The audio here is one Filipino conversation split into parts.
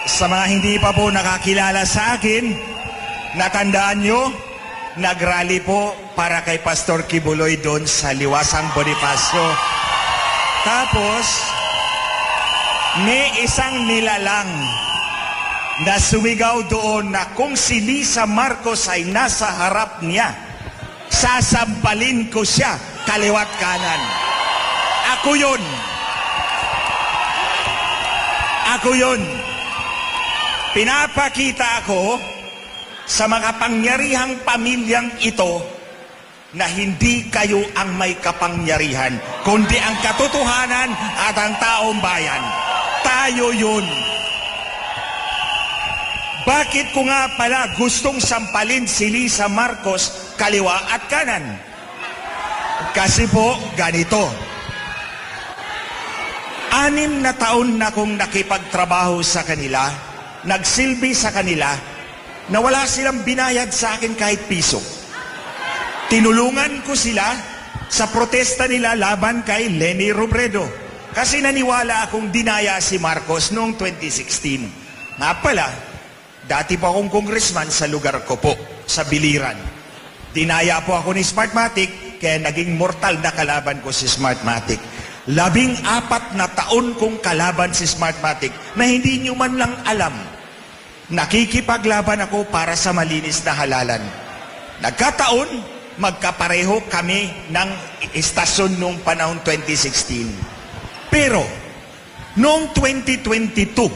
Sa mga hindi pa po nakakilala sa akin, natandaan nyo, nagrally po para kay Pastor Kibuloy doon sa Liwasang Bonifacio. Tapos, may isang nilalang na sumigaw doon na kung si Lisa Marcos ay nasa harap niya, sasampalin ko siya kaliwat kanan. Ako yun. Ako yun. Pinapakita ako sa mga pangyarihang pamilyang ito na hindi kayo ang may kapangyarihan, kundi ang katotohanan at ang taong bayan. Tayo yun. Bakit ko nga pala gustong sampalin si Lisa Marcos kaliwa at kanan? Kasi po, ganito. 6 na taon na kong nakipagtrabaho sa kanila, nagsilbi sa kanila, na wala silang binayad sa akin kahit piso. Tinulungan ko sila sa protesta nila laban kay Leni Robredo. Kasi naniwala akong dinaya si Marcos noong 2016. Nga pala, dati pa akong congressman sa lugar ko po, sa Biliran. Dinaya po ako ni Smartmatic, kaya naging mortal na kalaban ko si Smartmatic. 14 na taon kong kalaban si Smartmatic na hindi nyo man lang alam. Nakikipaglaban ako para sa malinis na halalan. Nagkataon, magkapareho kami ng istasyon noong panahon 2016. Pero, noong 2022,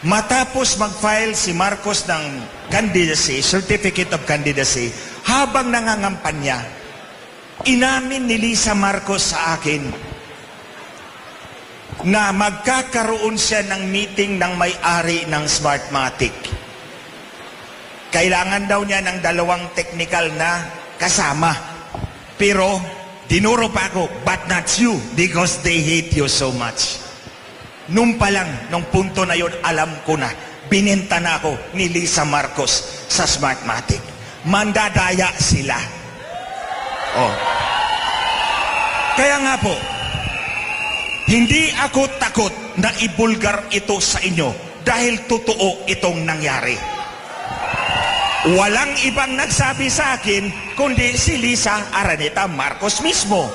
matapos mag-file si Marcos ng candidacy, Certificate of Candidacy, habang nangangampanya, inamin ni Lisa Marcos sa akin na magkakaroon siya ng meeting ng may-ari ng Smartmatic. Kailangan daw niya ng 2 technical na kasama. Pero, dinuro pa ako, but not you, because they hate you so much. Nung pa lang, nung punto na yun, alam ko na, binenta na ako ni Lisa Marcos sa Smartmatic. Mandadaya sila. Oh. Kaya nga po, hindi ako takot na ibulgar ito sa inyo dahil totoo itong nangyari. Walang ibang nagsabi sa akin kundi si Lisa Araneta Marcos mismo.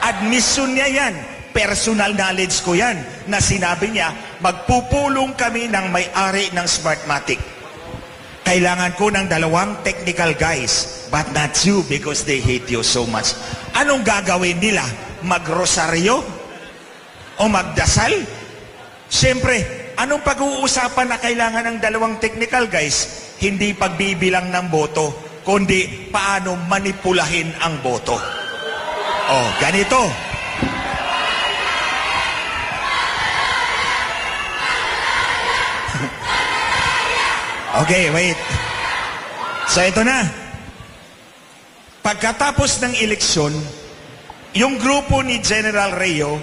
Admission niya yan. Personal knowledge ko yan na sinabi niya, magpupulong kami ng may-ari ng Smartmatic. Kailangan ko ng 2 technical guys, but not you because they hate you so much. Anong gagawin nila? Magrosaryo? O magdasal? Siyempre, anong pag-uusapan na kailangan ng 2 technical guys? Hindi pagbibilang ng boto, kundi paano manipulahin ang boto. Oh, ganito. Okay, wait. So ito na. Pagkatapos ng eleksyon, yung grupo ni General Reo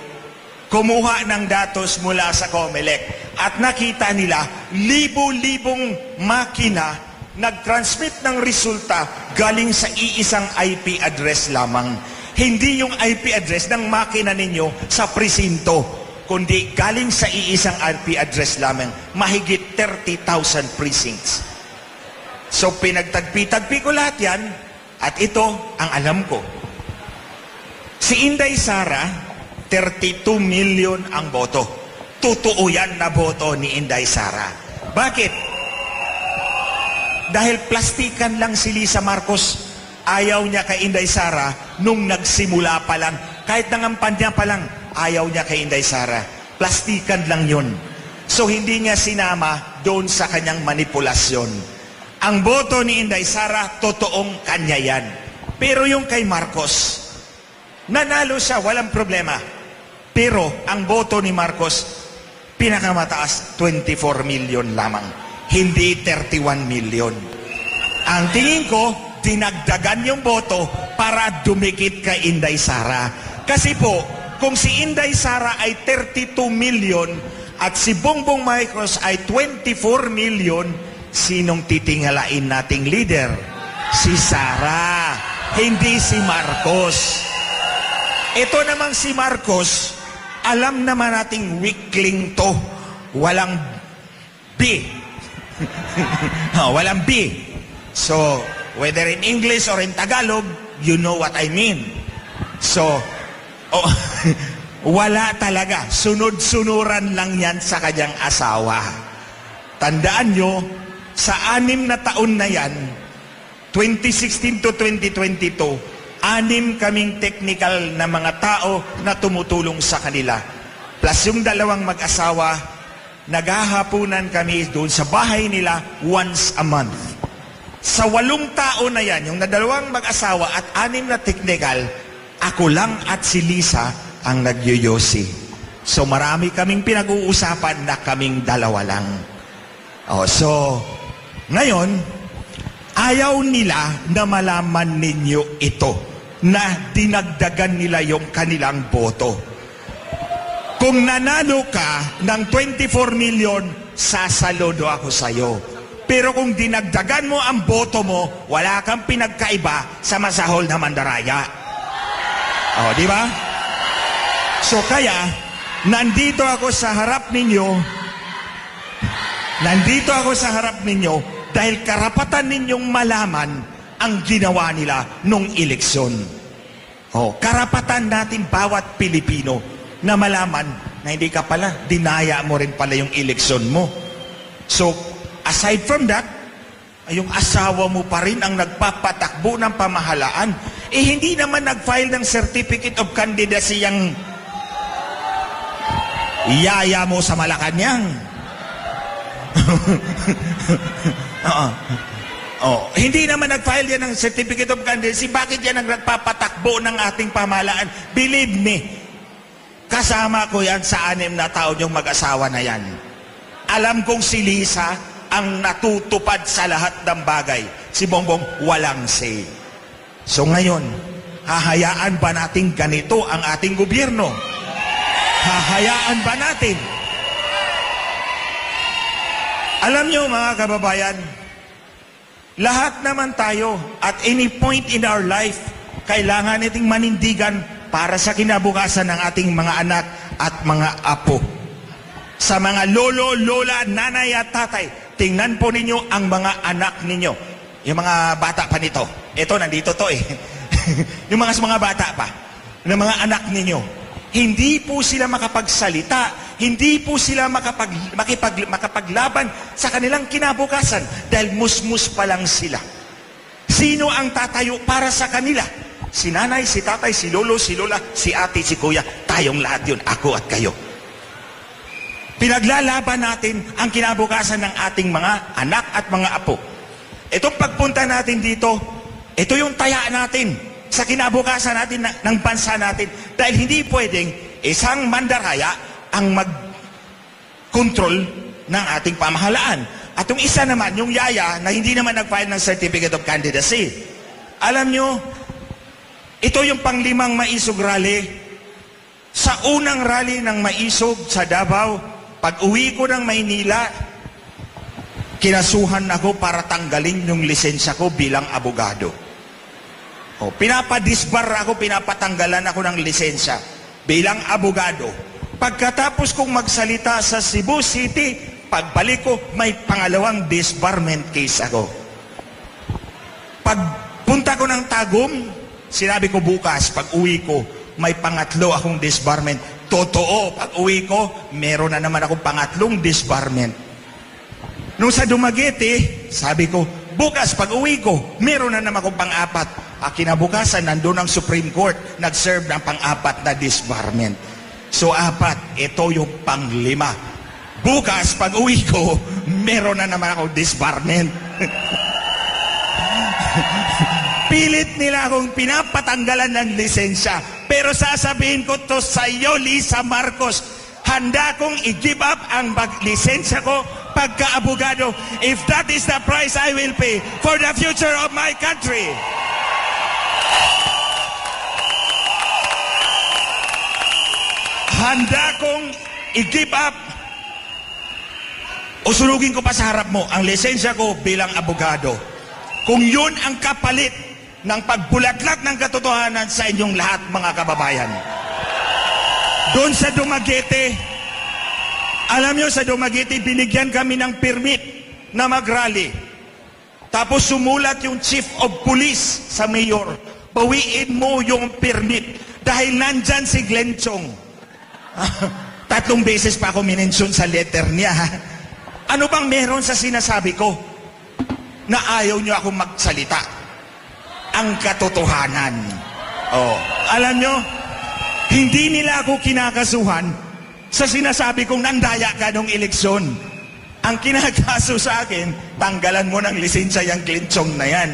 kumuha ng datos mula sa COMELEC at nakita nila libo-libong makina nag-transmit ng resulta galing sa iisang IP address lamang. Hindi yung IP address ng makina ninyo sa presinto, kundi galing sa iisang IP address lamang. Mahigit 30,000 precincts. So pinagtagpi-tagpi ko lahat yan at ito ang alam ko. Si Inday Sara, 32 million ang boto. Totoo yan na boto ni Inday Sara. Bakit? Dahil plastikan lang si Lisa Marcos. Ayaw niya kay Inday Sara nung nagsimula pa lang. Kahit nangampanya pa lang, ayaw niya kay Inday Sara. Plastikan lang yun. So hindi niya sinama doon sa kanyang manipulasyon. Ang boto ni Inday Sara, totoong kanya yan. Pero yung kay Marcos, nanalo siya, walang problema. Pero ang boto ni Marcos, pinakamataas, 24 million lamang. Hindi 31 million. Ang tingin ko, dinagdagan yung boto para dumikit kay Inday Sara. Kasi po, kung si Inday Sara ay 32 million at si Bongbong Marcos ay 24 million, sinong titingalain nating leader? Si Sara, hindi si Marcos. Ito namang si Marcos, alam naman nating weakling to. B. Walang B. So, whether in English or in Tagalog, you know what I mean. So, wala talaga. Sunod-sunuran lang yan sa kanyang asawa. Tandaan nyo, sa 6 na taon na yan, 2016 to 2022, 6 kaming technical na mga tao na tumutulong sa kanila. Plus yung 2 mag-asawa, naghahapunan kami doon sa bahay nila once a month. Sa 8 tao na yan, yung 2 mag-asawa at 6 na technical, ako lang at si Lisa ang nagyoyosi. So marami kaming pinag-uusapan na kaming 2 lang. So, ngayon, ayaw nila na malaman ninyo ito, na dinagdagan nila yung kanilang boto. Kung nanalo ka ng 24 million, sasaludo ako sa'yo. Pero kung dinagdagan mo ang boto mo, wala kang pinagkaiba sa masahol na mandaraya. Di ba? So kaya, nandito ako sa harap ninyo dahil karapatan ninyong malaman ang ginawa nila nung eleksyon. Karapatan natin bawat Pilipino na malaman na hindi ka pala, dinaya mo rin pala yung eleksyon mo. So, aside from that, yung asawa mo pa rin ang nagpapatakbo ng pamahalaan. Hindi naman nag-file ng certificate of candidacy yung yaya mo sa Malacanang. Hindi naman nag-file yan ng certificate of candidacy. Bakit yan ang nagpapatakbo ng ating pamahalaan? Believe me, kasama ko yan sa 6 na taon yung mag-asawa na yan. Alam kong si Lisa ang natutupad sa lahat ng bagay. Si Bongbong walang say. So ngayon, hahayaan ba natin ganito ang ating gobyerno? Hahayaan ba natin? Alam nyo mga kababayan, lahat naman tayo at any point in our life, kailangan nating manindigan para sa kinabukasan ng ating mga anak at mga apo. Sa mga lolo, lola, nanay at tatay, tingnan po ninyo ang mga anak ninyo. Yung mga bata pa nito. Ito, nandito to eh. Yung mga bata pa, ng mga anak ninyo. Hindi po sila makapagsalita, hindi po sila makapaglaban sa kanilang kinabukasan dahil musmus pa lang sila. Sino ang tatayo para sa kanila? Si nanay, si tatay, si lolo, si lola, si ate, si kuya. Tayong lahat yun, ako at kayo. Pinaglalaban natin ang kinabukasan ng ating mga anak at mga apo. Itong pagpunta natin dito, ito yung taya natin sa kinabukasan natin ng bansa natin. Dahil hindi pwedeng isang mandaraya ang mag-control ng ating pamahalaan. At yung isa naman, yung yaya na hindi naman nag-file ng certificate of candidacy. Alam nyo, ito yung pang-5 maisog rally. Sa unang rally ng maisog sa Davao, pag uwi ko ng Maynila, kinasuhan ako para tanggalin yung lisensya ko bilang abogado. Pinapadisbar ako, pinapatanggalan ako ng lisensya bilang abogado. Pagkatapos kong magsalita sa Cebu City, pagbalik ko, may pangalawang disbarment case ako. Pagpunta ko ng Tagum, sinabi ko bukas, pag uwi ko, may pangatlo akong disbarment. Totoo, pag uwi ko, meron na naman akong pangatlong disbarment. Nung sa Dumaguete, sabi ko, bukas pag uwi ko, meron na naman akong pang-4. Kinabukasan, nandun ang Supreme Court, nag-serve ng pang-4 na disbarment. So 4, ito yung pang-5. Bukas, pag uwi ko, meron na naman akong disbarment. Pilit nila akong pinapatanggalan ng lisensya. Pero sasabihin ko to sa iyo, Lisa Marcos, handa kong i-give up ang lisensya ko pagka-abogado if that is the price I will pay for the future of my country. Handa kong i-give up o sunugin ko pa sa harap mo ang lisensya ko bilang abogado. Kung yun ang kapalit ng pagbulaklak ng katotohanan sa inyong lahat, mga kababayan. Doon sa Dumaguete, Alam nyo, sa Dumaguete, binigyan kami ng permit na mag-rally. Tapos sumulat yung chief of police sa mayor, bawiin mo yung permit dahil nandyan si Glenn Chong. 3 beses pa ako minensyon sa letter niya. Ano bang meron sa sinasabi ko na ayaw nyo akong magsalita? Ang katotohanan. Oh, alam nyo, hindi nila ako kinakasuhan sa sinasabi kong nandaya ka nung eleksyon. Ang kinakaso sa akin, tanggalan mo ng lisensya yung Glenchong na yan.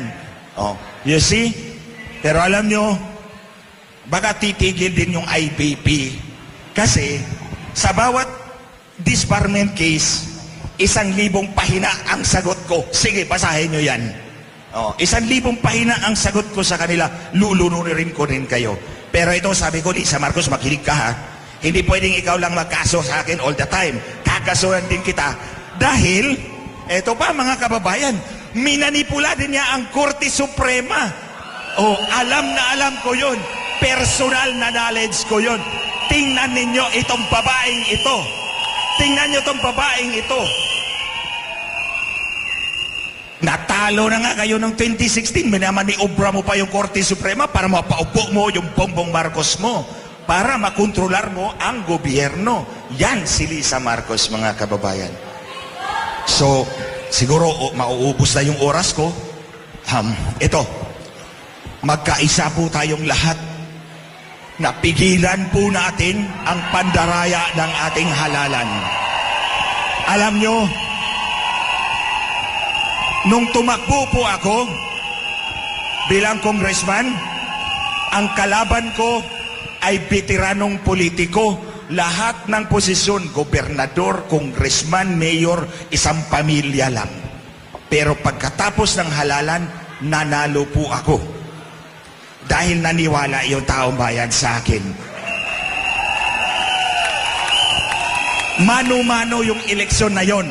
Oh, you see? Pero alam nyo, baka titigil din yung IBP. Kasi, sa bawat disbarment case, 1,000 pahina ang sagot ko. Sige, basahin nyo yan. Oh, 1,000 pahina ang sagot ko sa kanila. Lulunurin ko rin kayo. Pero ito, sabi ko, Lisa Marcos, makinig ka ha. Hindi pwedeng ikaw lang magkaso sa akin all the time. Kakasuhan din kita. Dahil, eto pa mga kababayan, minanipula din niya ang Korte Suprema. Oh, alam na alam ko yun. Personal na knowledge ko yun. Tingnan ninyo itong babaeng ito. Tingnan nyo itong babaeng ito. Natalo na nga kayo ng 2016. Minamaniobra mo pa yung Korte Suprema para mapaupo mo yung Bongbong Marcos mo. Para makontrolar mo ang gobyerno. Yan si Lisa Marcos, mga kababayan. So, siguro mauubos na yung oras ko. Ito, magkaisa po tayong lahat na pigilan po natin ang pandaraya ng ating halalan. Alam nyo, nung tumakbo po ako bilang congressman, ang kalaban ko ay veteranong politiko. Lahat ng posisyon, gobernador, congressman, mayor, isang pamilya lang. Pero pagkatapos ng halalan, nanalo po ako. Dahil naniwala yung taong bayan sa akin. Mano-mano yung eleksyon na yon.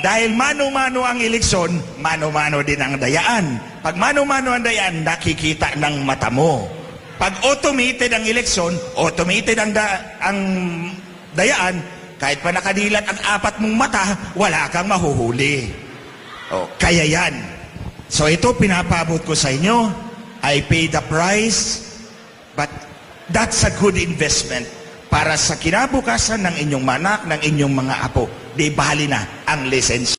Dahil mano-mano ang eleksyon, mano-mano din ang dayaan. Pag mano-mano ang dayaan, nakikita ng mata mo. Pag automated ang eleksyon, automated ang dayaan, kahit pa nakadilat ang 4 mong mata, wala kang mahuhuli. O, kaya yan. So ito pinapabot ko sa inyo. I pay the price, but that's a good investment para sa kinabukasan ng inyong manak, ng inyong mga apo. Di bali na ang lisensya.